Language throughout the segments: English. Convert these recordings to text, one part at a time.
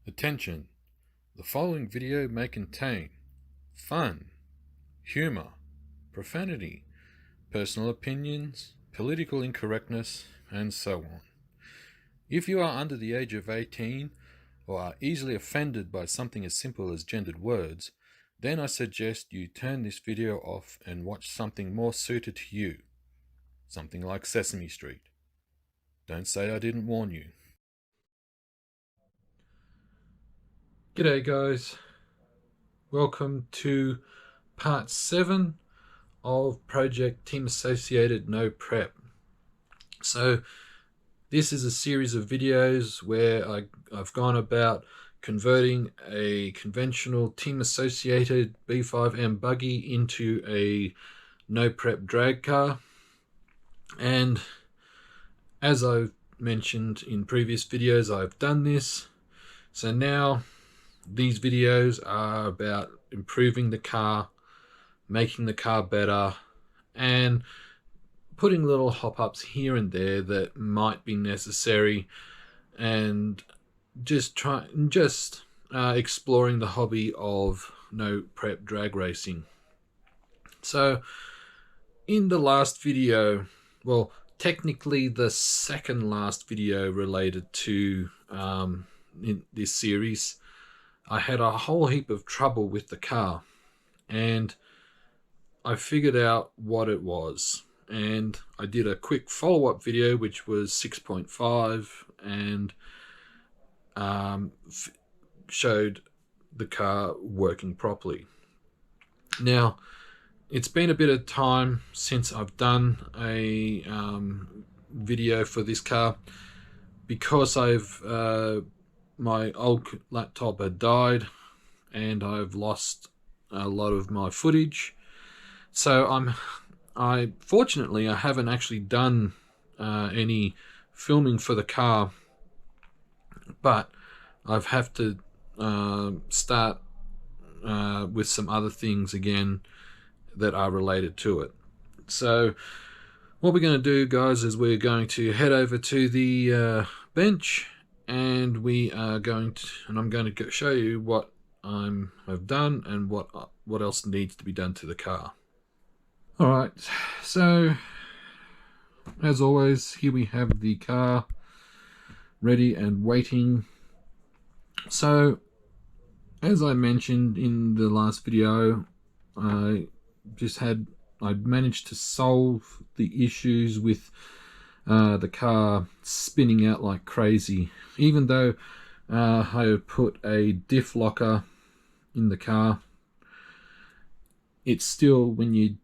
Attention! The following video may contain fun, humor, profanity, personal opinions, political incorrectness, and so on. If you are under the age of 18 or are easily offended by something as simple as gendered words, then I suggest you turn this video off and watch something more suited to you. Something like Sesame Street. Don't say I didn't warn you. G'day guys, welcome to part 7 of Project Team Associated No Prep. So this is a series of videos where I've gone about converting a conventional Team Associated B5M buggy into a no prep drag car. And as I've mentioned in previous videos, I've done this. So now these videos are about improving the car, making the car better, and putting little hop-ups here and there that might be necessary, and just exploring the hobby of no prep drag racing. So in the last video, well, technically the second last video related to in this series, I had a whole heap of trouble with the car, and I figured out what it was, and I did a quick follow-up video which was 6.5 and showed the car working properly. Now it's been a bit of time since I've done a video for this car because my old laptop had died and I've lost a lot of my footage. So fortunately I haven't actually done any filming for the car, but I've have to start with some other things again that are related to it. So what we're going to do, guys, is we're going to head over to the bench, and I'm going to show you what I've done and what else needs to be done to the car. All right, so as always, here we have the car ready and waiting. So as I mentioned in the last video, I managed to solve the issues with the car spinning out like crazy. Even though I had put a diff locker in the car, it's still, when you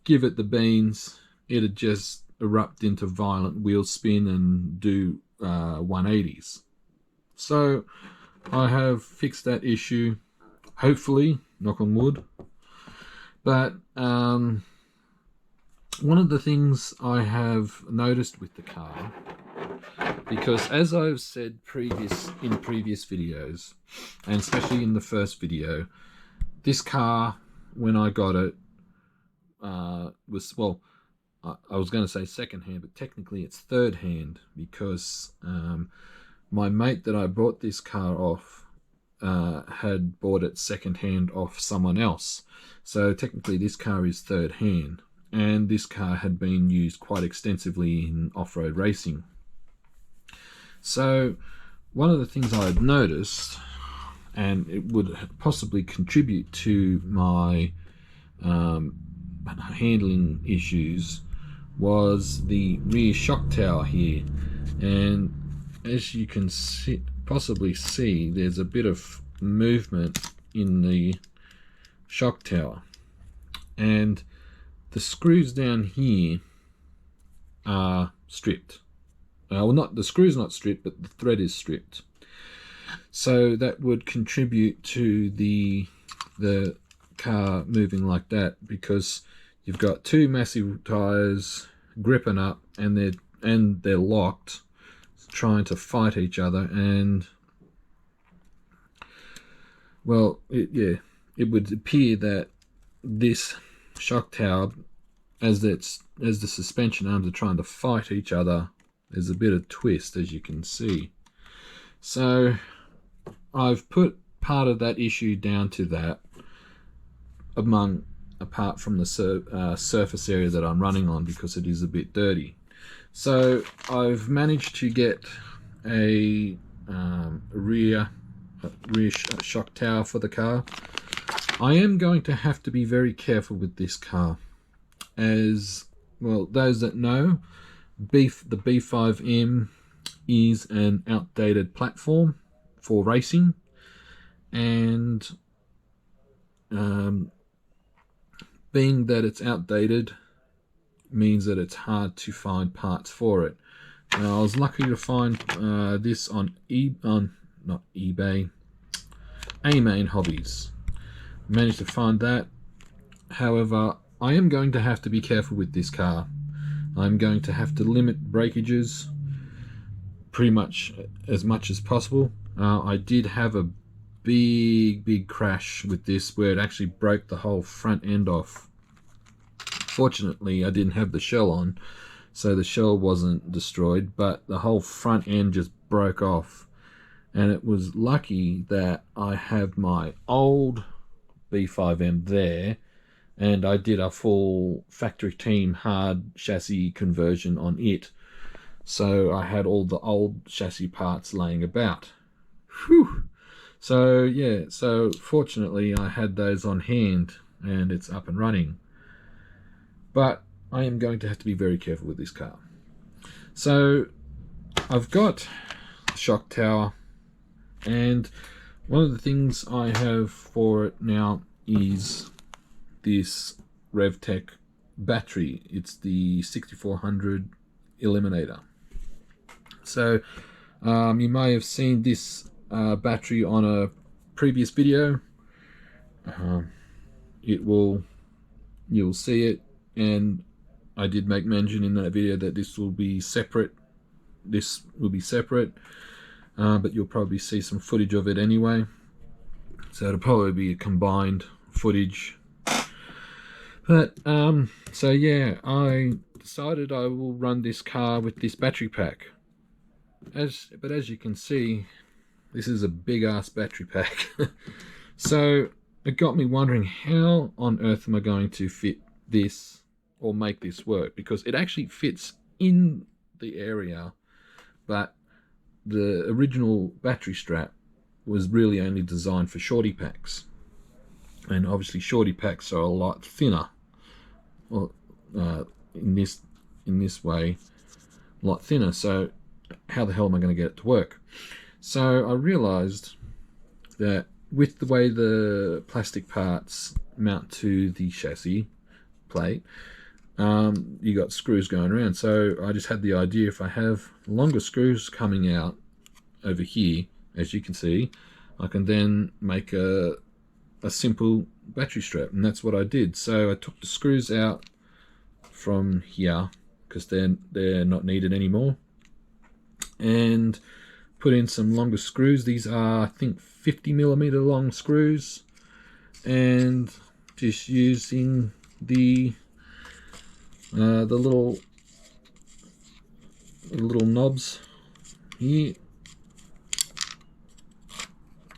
give it the beans, it'd just erupt into violent wheel spin and do 180s. So I have fixed that issue, hopefully, knock on wood. But one of the things I have noticed with the car, because as I've said in previous videos, and especially in the first video, this car, when I got it, was, well, I was going to say second hand, but technically it's third hand, because my mate that I bought this car off had bought it second hand off someone else. So technically this car is third hand, and this car had been used quite extensively in off-road racing. So one of the things I had noticed, and it would possibly contribute to my handling issues, was the rear shock tower here. And as you can possibly see, there's a bit of movement in the shock tower, and the screws down here are stripped. Well, the screw's not stripped, but the thread is stripped. So that would contribute to the car moving like that, because you've got two massive tires gripping up, and they're locked, trying to fight each other. And well, it would appear that this shock tower, as the suspension arms are trying to fight each other, there's a bit of twist, as you can see. So I've put part of that issue down to that, apart from the surface area that I'm running on, because it is a bit dirty. So I've managed to get a rear shock tower for the car. I am going to have to be very careful with this car, as well, those that know, the B5M is an outdated platform for racing, and being that it's outdated means that it's hard to find parts for it. Now, I was lucky to find this on not eBay, A-Main Hobbies. Managed to find that. However, I am going to have to be careful with this car. I'm going to have to limit breakages pretty much as possible. I did have a big crash with this where it actually broke the whole front end off. Fortunately, I didn't have the shell on, so the shell wasn't destroyed, but the whole front end just broke off. And it was lucky that I have my old B5M there, and I did a full factory team hard chassis conversion on it, so I had all the old chassis parts laying about. Whew. So yeah, so fortunately I had those on hand and it's up and running, but I am going to have to be very careful with this car. So I've got the shock tower, and one of the things I have for it now is this Revtech battery. It's the 6400 Eliminator. So you may have seen this battery on a previous video. You'll see it, and I did make mention in that video that this will be separate. But you'll probably see some footage of it anyway, so it'll probably be a combined footage. But so yeah, I decided I will run this car with this battery pack. But as you can see, this is a big ass battery pack. So it got me wondering, how on earth am I going to fit this or make this work? Because it actually fits in the area, but the original battery strap was really only designed for shorty packs, and obviously shorty packs are a lot thinner. Well, in this way, a lot thinner. So how the hell am I going to get it to work? So I realized that with the way the plastic parts mount to the chassis plate, you got screws going around. So I just had the idea, if I have longer screws coming out over here, as you can see, I can then make a simple battery strap, and that's what I did. So I took the screws out from here because they're not needed anymore, and put in some longer screws. These are, I think, 50mm long screws, and just using the little knobs here.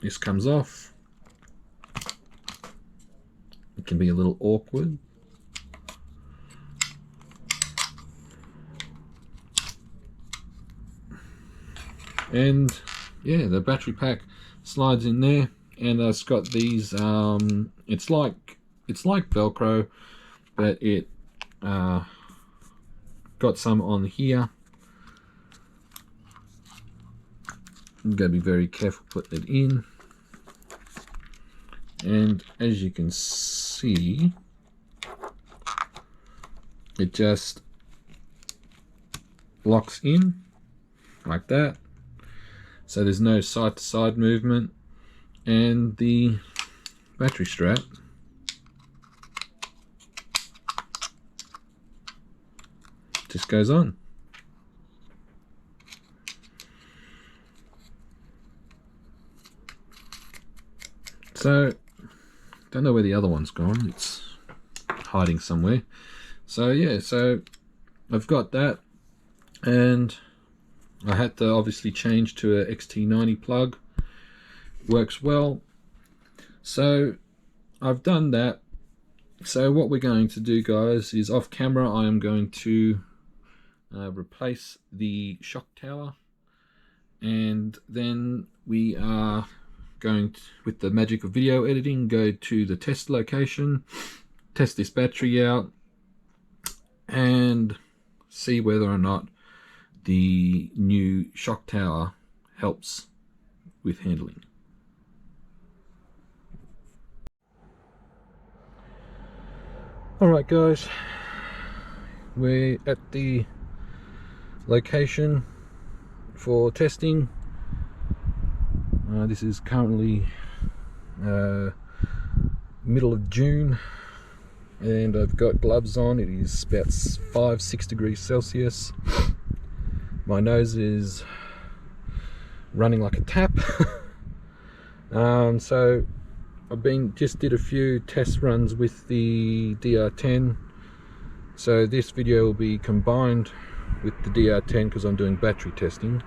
This comes off. It can be a little awkward. And yeah, the battery pack slides in there, and it's got these it's like Velcro, but it got some on here. I'm going to be very careful putting it in, and as you can see, it just locks in like that, so there's no side to side movement, and the battery strap just goes on. So, don't know where the other one's gone. It's hiding somewhere. So yeah, so I've got that, and I had to obviously change to a XT90 plug, works well. So I've done that. So what we're going to do, guys, is off camera I am going to replace the shock tower, and then we are going to, with the magic of video editing, go to the test location, test this battery out, and see whether or not the new shock tower helps with handling. Alright guys, we're at the location for testing. This is currently middle of June, and I've got gloves on. It is about 5-6 degrees Celsius. My nose is running like a tap. So I've just did a few test runs with the DR10. So this video will be combined with the DR10 because I'm doing battery testing,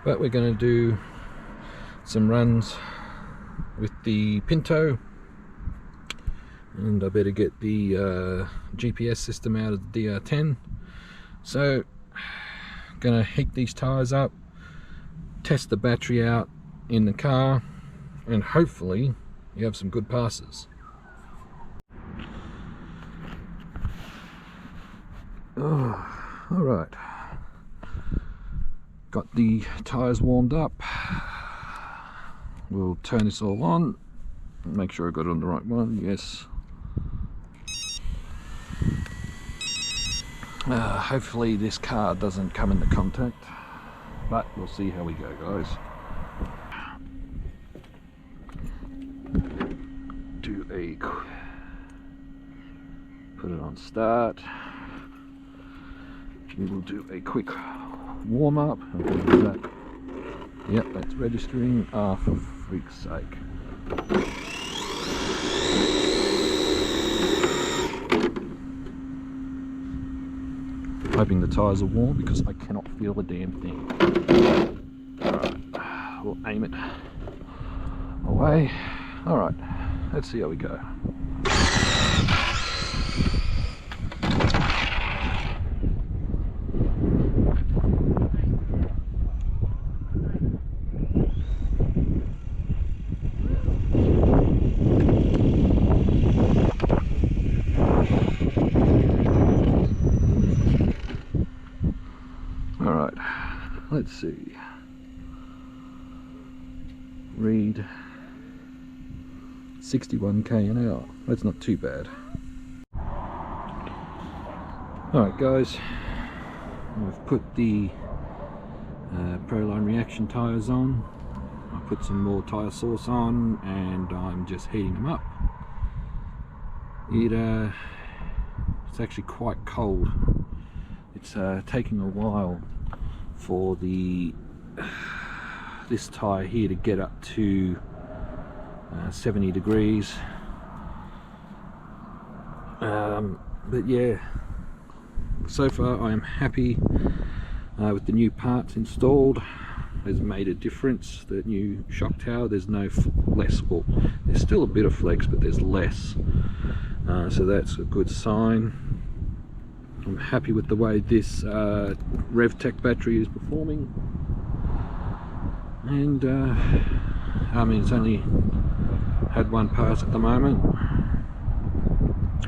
but we're going to do some runs with the Pinto, and I better get the GPS system out of the DR10. So gonna heat these tires up, test the battery out in the car, and hopefully you have some good passes. Oh, all right, got the tires warmed up. We'll turn this all on, make sure I got it on the right one. Yes. Hopefully this car doesn't come into contact, but we'll see how we go, guys. Put it on start. We will do a quick warm up. Yep, that's registering. For freak's sake. Hoping the tyres are warm because I cannot feel a damn thing. Alright, we'll aim it away. Alright, let's see how we go. Let's see. Read 61 km/h. That's not too bad. Alright guys, I've put the proline reaction tyres on. I put some more tyre sauce on, and I'm just heating them up. It's actually quite cold. It's taking a while for this tyre here to get up to 70 degrees. But yeah, so far I am happy with the new parts installed. Has made a difference. The new shock tower, there's no less, well, there's still a bit of flex, but there's less, so that's a good sign. I'm happy with the way this Revtech battery is performing, and I mean, it's only had one pass at the moment.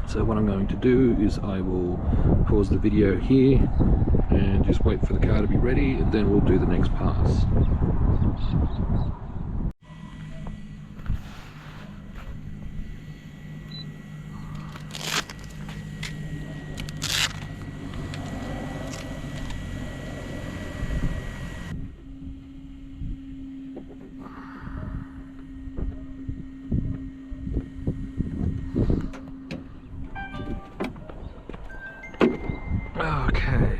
So what I'm going to do is I will pause the video here and just wait for the car to be ready, and then we'll do the next pass. Okay,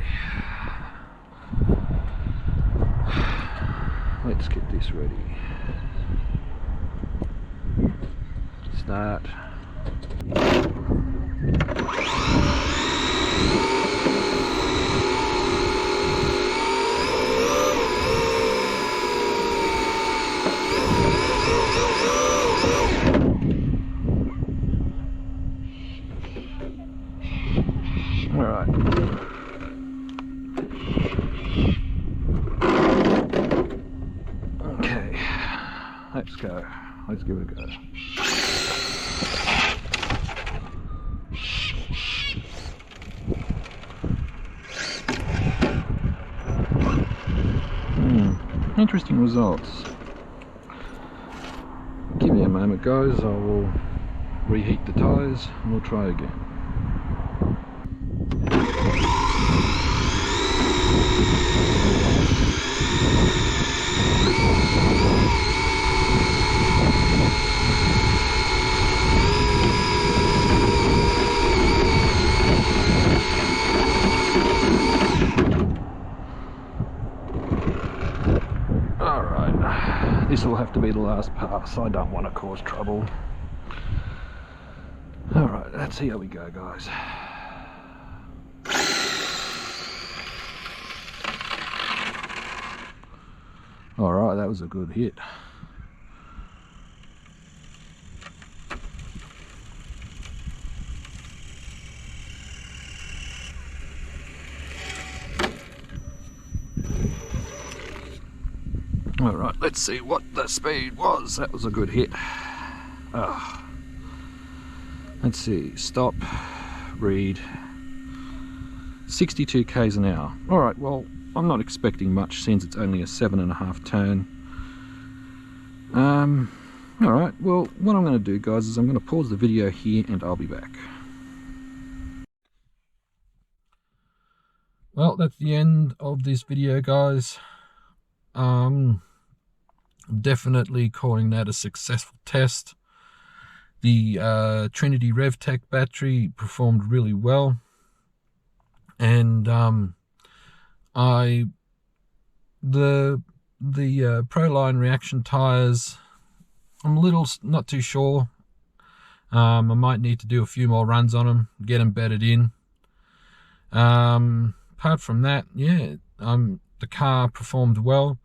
let's get this ready. Start. Alright. Okay, let's go. Let's give it a go. Interesting results. Give me a moment, guys. I will reheat the tyres and we'll try again. Alright, this will have to be the last pass. I don't want to cause trouble. Alright, let's see how we go, guys. Alright, that was a good hit. Alright, let's see what the speed was. That was a good hit. Let's see, stop, read, 62 k's an hour. Alright, well, I'm not expecting much since it's only a 7.5 turn. Alright, well, what I'm going to do, guys, is I'm going to pause the video here and I'll be back. Well, that's the end of this video, guys. Definitely calling that a successful test. The Trinity Revtech battery performed really well, and the proline reaction tires, I'm a little not too sure. I might need to do a few more runs on them, get them bedded in. Apart from that, yeah, the car performed well.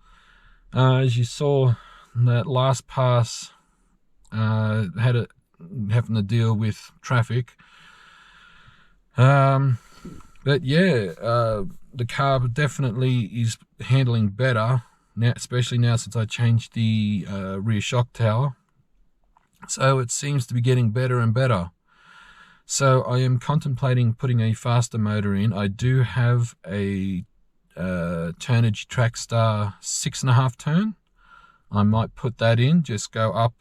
As you saw, that last pass having to deal with traffic. But yeah, the car definitely is handling better now, especially now since I changed the rear shock tower. So it seems to be getting better and better. So I am contemplating putting a faster motor in. I do have a Turnage Trackstar 6.5 turn. I might put that in, just go up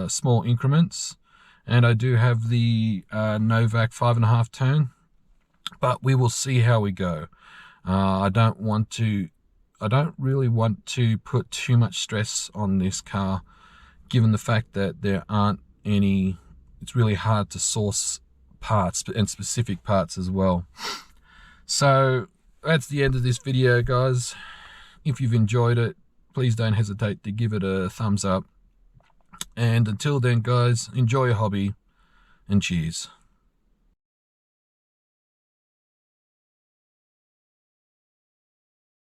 small increments, and I do have the Novak 5.5 turn, but we will see how we go. I don't really want to put too much stress on this car, given the fact that there aren't any. It's really hard to source parts, and specific parts as well. So that's the end of this video, guys. If you've enjoyed it, please don't hesitate to give it a thumbs up. And until then, guys, enjoy your hobby, and cheers.